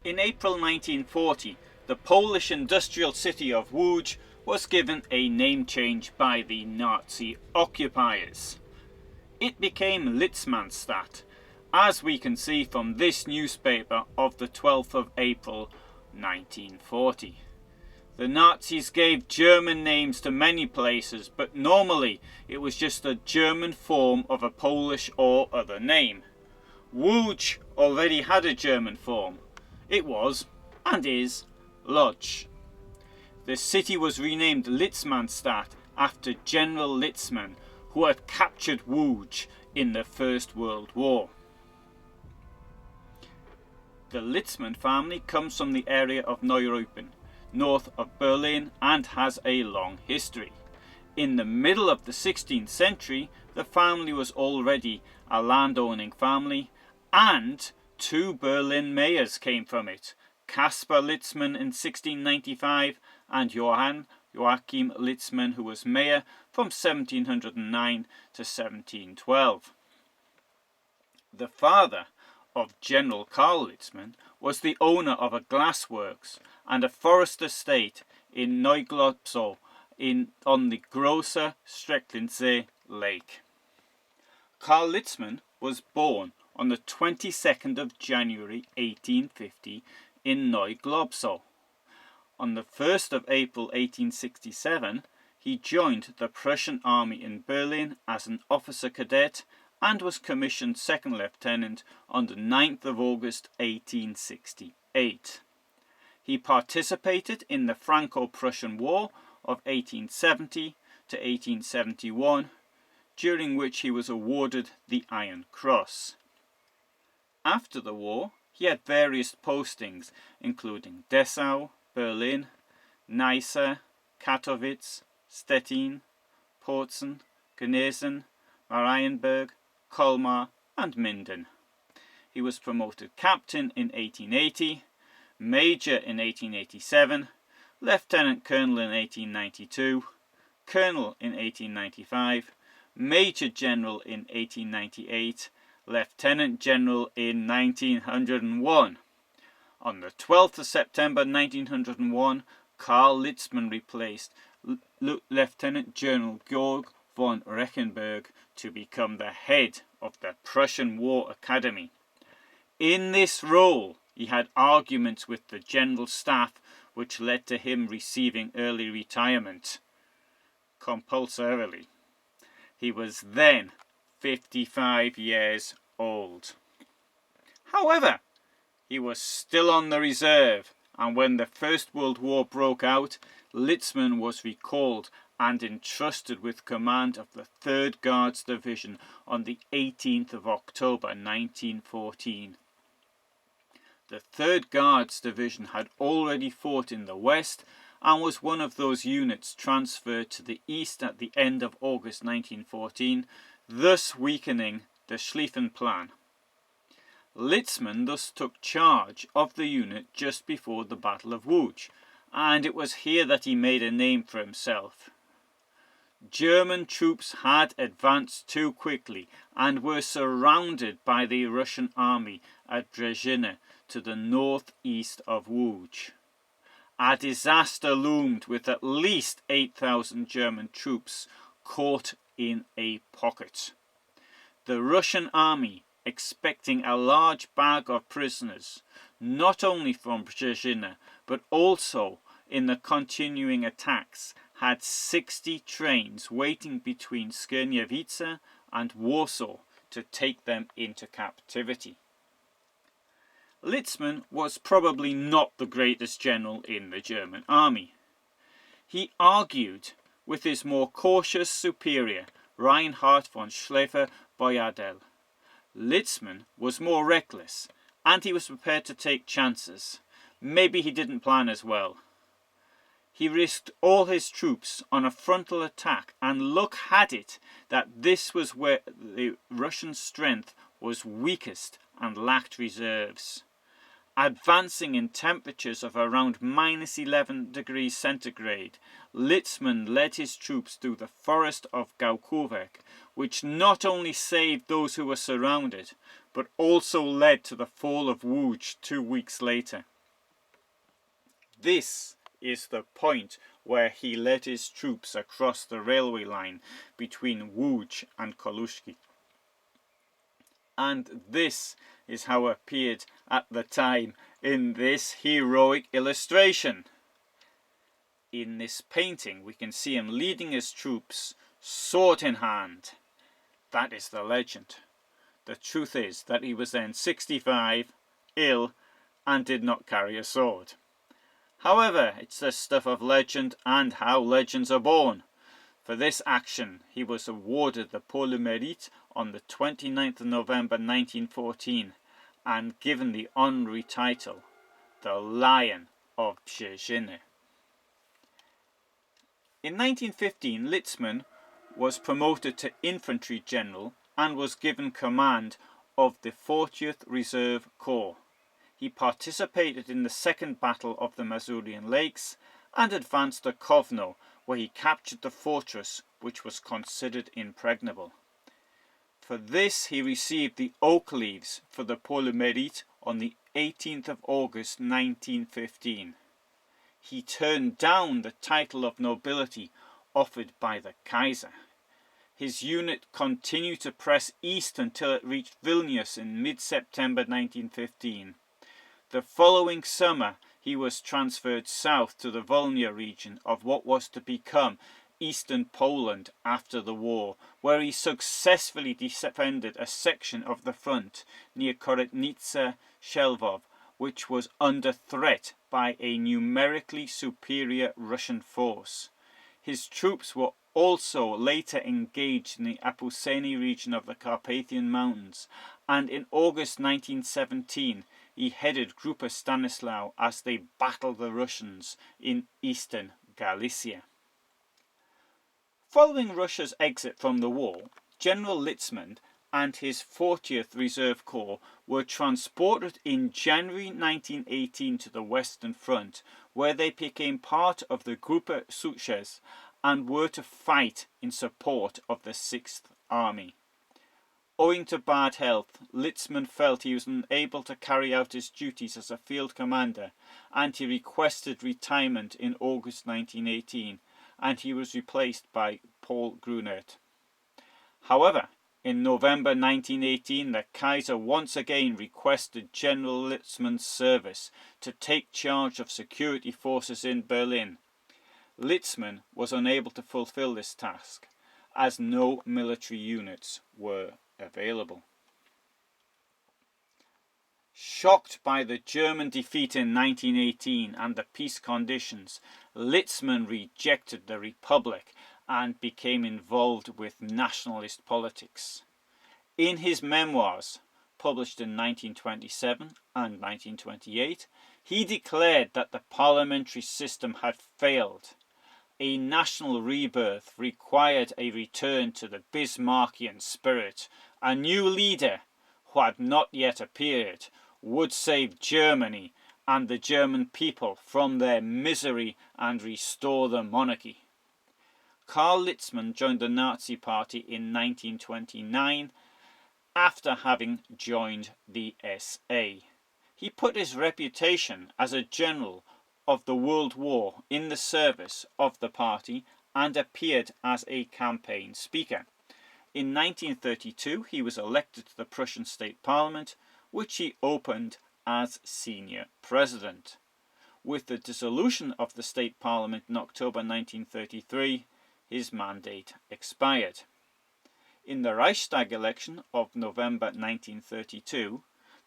In April 1940, the Polish industrial city of Łódź was given a name change by the Nazi occupiers. It became Litzmannstadt, as we can see from this newspaper of the 12th of April 1940. The Nazis gave German names to many places, but normally it was just a German form of a Polish or other name. Łódź already had a German form. It was, and is, Lodsch. The city was renamed Litzmannstadt after General Litzmann, who had captured Łódź in the First World War. The Litzmann family comes from the area of Neuruppin, north of Berlin, and has a long history. In the middle of the 16th century, the family was already a landowning family, and two Berlin mayors came from it, Caspar Litzmann in 1695 and Joachim Litzmann, who was mayor from 1709 to 1712. The father of General Karl Litzmann was the owner of a glassworks and a forest estate in Neuglobsow on the Großer Strecklinsee Lake. Karl Litzmann was born on the 22nd of January 1850 in Neuglobsow. On the 1st of April 1867 he joined the Prussian army in Berlin as an officer cadet and was commissioned second lieutenant on the 9th of August 1868. He participated in the Franco Prussian War of 1870 to 1871, during which he was awarded the Iron Cross. After the war, he had various postings, including Dessau, Berlin, Neisse, Katowice, Stettin, Posen, Gnesen, Marienburg, Colmar and Minden. He was promoted captain in 1880, major in 1887, lieutenant colonel in 1892, colonel in 1895, major general in 1898, lieutenant general in 1901. On the 12th of September 1901, Karl Litzmann replaced Lieutenant General Georg von Rechenberg to become the head of the Prussian War Academy. In this role, he had arguments with the general staff which led to him receiving early retirement compulsorily. He was then 55 years old. However, he was still on the reserve, and when the First World War broke out, Litzmann was recalled and entrusted with command of the 3rd Guards Division on the 18th of October 1914. The 3rd Guards Division had already fought in the west and was one of those units transferred to the east at the end of August 1914, thus weakening the Schlieffen Plan. Litzmann thus took charge of the unit just before the Battle of Łódź, and it was here that he made a name for himself. German troops had advanced too quickly and were surrounded by the Russian army at Brzeziny to the northeast of Łódź. A disaster loomed with at least 8,000 German troops caught in a pocket. The Russian army, expecting a large bag of prisoners, not only from Brzeziny but also in the continuing attacks, had 60 trains waiting between Skierniewice and Warsaw to take them into captivity. Litzmann was probably not the greatest general in the German army. He argued with his more cautious superior, Reinhard von Schlieffen-Boyardel. Litzmann was more reckless, and he was prepared to take chances. Maybe he didn't plan as well. He risked all his troops on a frontal attack, and luck had it that this was where the Russian strength was weakest and lacked reserves. Advancing in temperatures of around -11 degrees centigrade, Litzmann led his troops through the forest of Gałkówek, which not only saved those who were surrounded, but also led to the fall of Łódź 2 weeks later. This is the point where he led his troops across the railway line between Łódź and Koluszki. And this is how it appeared at the time in this heroic illustration. In this painting we can see him leading his troops, sword in hand. That is the legend. The truth is that he was then 65, ill, and did not carry a sword. However, it's the stuff of legend and how legends are born. For this action, he was awarded the Pour le Mérite on the 29th of November 1914 and given the honorary title, the Lion of Brzeziny. In 1915, Litzmann was promoted to infantry general and was given command of the 40th Reserve Corps. He participated in the Second Battle of the Masurian Lakes and advanced to Kovno, where he captured the fortress, which was considered impregnable. For this he received the oak leaves for the Pour le Mérite on the 18th of August 1915. He turned down the title of nobility offered by the Kaiser. His unit continued to press east until it reached Vilnius in mid-September 1915. The following summer he was transferred south to the Volhynia region of what was to become eastern Poland after the war, where he successfully defended a section of the front near Koretnica-Shelvov, which was under threat by a numerically superior Russian force. His troops were also later engaged in the Apuseni region of the Carpathian Mountains, and in August 1917 he headed Grupa Stanislaw as they battled the Russians in eastern Galicia. Following Russia's exit from the war, General Litzmann and his 40th Reserve Corps were transported in January 1918 to the Western Front, where they became part of the Grupa Succes and were to fight in support of the 6th Army. Owing to bad health, Litzmann felt he was unable to carry out his duties as a field commander, and he requested retirement in August 1918, and he was replaced by Paul Grunert. However, in November 1918, the Kaiser once again requested General Litzmann's service to take charge of security forces in Berlin. Litzmann was unable to fulfill this task, as no military units were available. Shocked by the German defeat in 1918 and the peace conditions, Litzmann rejected the Republic and became involved with nationalist politics. In his memoirs, published in 1927 and 1928, he declared that the parliamentary system had failed. A national rebirth required a return to the Bismarckian spirit. A new leader, who had not yet appeared, would save Germany and the German people from their misery and restore the monarchy. Karl Litzmann joined the Nazi Party in 1929 after having joined the SA. He put his reputation as a general of the World War in the service of the party and appeared as a campaign speaker. In 1932 he was elected to the Prussian State Parliament, which he opened as senior president. With the dissolution of the State Parliament in October 1933, his mandate expired. In the Reichstag election of November 1932,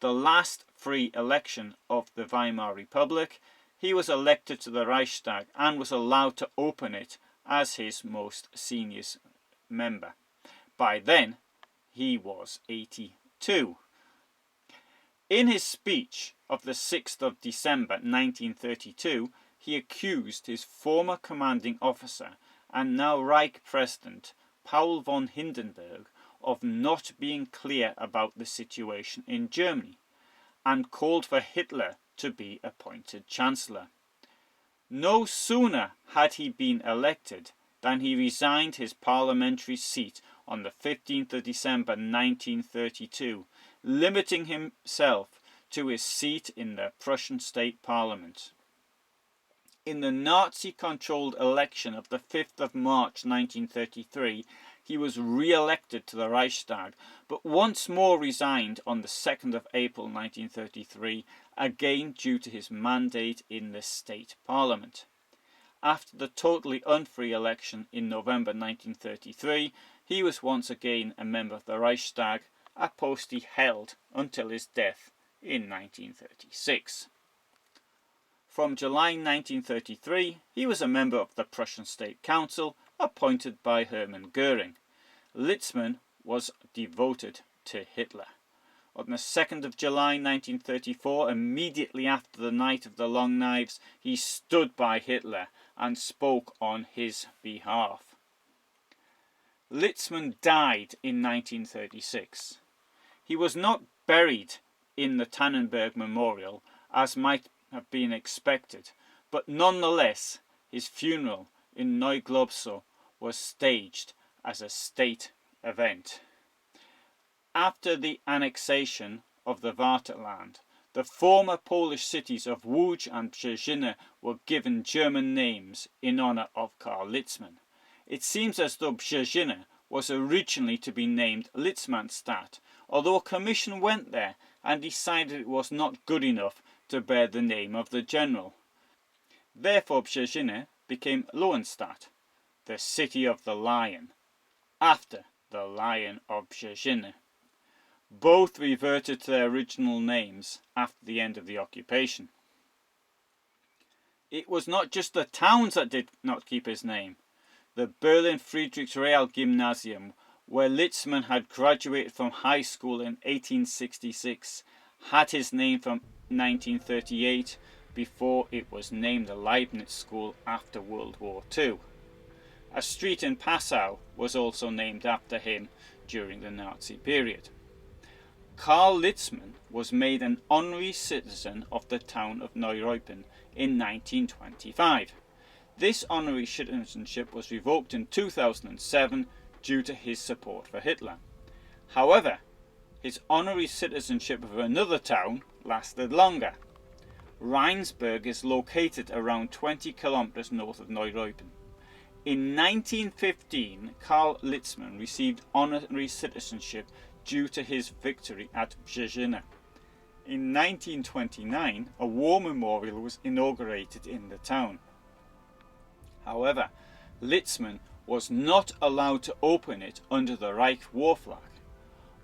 the last free election of the Weimar Republic, he was elected to the Reichstag and was allowed to open it as his most senior member. By then, he was 82. In his speech of the 6th of December 1932, he accused his former commanding officer and now Reich President Paul von Hindenburg of not being clear about the situation in Germany, and called for Hitler to be appointed Chancellor. No sooner had he been elected than he resigned his parliamentary seat on the 15th of December 1932, limiting himself to his seat in the Prussian State Parliament. In the Nazi-controlled election of the 5th of March 1933, he was re-elected to the Reichstag, but once more resigned on the 2nd of April 1933, again due to his mandate in the state parliament. After the totally unfree election in November 1933, he was once again a member of the Reichstag, a post he held until his death in 1936. From July 1933, he was a member of the Prussian State Council, appointed by Hermann Göring. Litzmann was devoted to Hitler. On the 2nd of July 1934, immediately after the Night of the Long Knives, he stood by Hitler and spoke on his behalf. Litzmann died in 1936. He was not buried in the Tannenberg Memorial, as might have been expected, but nonetheless his funeral in Neuglobsow was staged as a state event. After the annexation of the Vaterland, the former Polish cities of Łódź and Brzeziny were given German names in honour of Karl Litzmann. It seems as though Brzeziny was originally to be named Litzmannstadt, although a commission went there and decided it was not good enough to bear the name of the general. Therefore Brzeziny became Leuitenant, the city of the lion, after the Lion of Brzeziny. Both reverted to their original names after the end of the occupation. It was not just the towns that did not keep his name. The Berlin Friedrichsreal Gymnasium, where Litzmann had graduated from high school in 1866, had his name from 1938, before it was named the Leibniz School after World War II. A street in Passau was also named after him during the Nazi period. Karl Litzmann was made an honorary citizen of the town of Neuruppin in 1925. This honorary citizenship was revoked in 2007 due to his support for Hitler. However, his honorary citizenship of another town lasted longer. Rechenberg is located around 20 kilometers north of Neuruppin. In 1915, Karl Litzmann received honorary citizenship due to his victory at Brzeziny. In 1929, a war memorial was inaugurated in the town. However, Litzmann was not allowed to open it under the Reich war flag.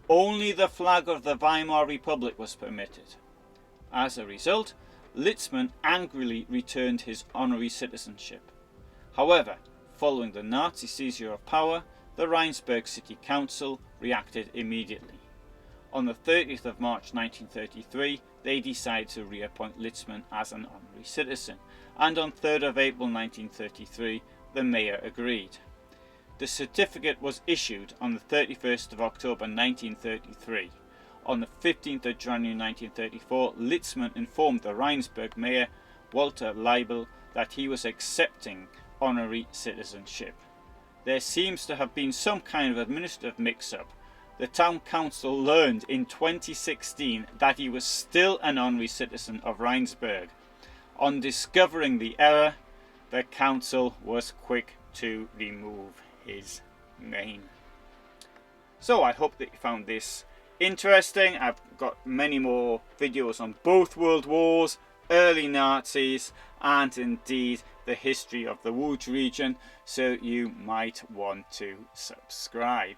Only the flag of the Weimar Republic was permitted. As a result, Litzmann angrily returned his honorary citizenship. However, following the Nazi seizure of power, the Rechenberg City Council reacted immediately. On the 30th of March 1933, they decided to reappoint Litzmann as an honorary citizen, and on 3rd of April 1933, the mayor agreed. The certificate was issued on the 31st of October 1933. On the 15th of January 1934, Litzmann informed the Rechenberg mayor, Walter Leibel, that he was accepting honorary citizenship. There seems to have been some kind of administrative mix-up. The town council learned in 2016 that he was still an honorary citizen of Rechenberg. On discovering the error, the council was quick to remove his name. So I hope that you found this interesting. I've got many more videos on both world wars, early Nazis, and indeed the history of the Łódź region, so you might want to subscribe.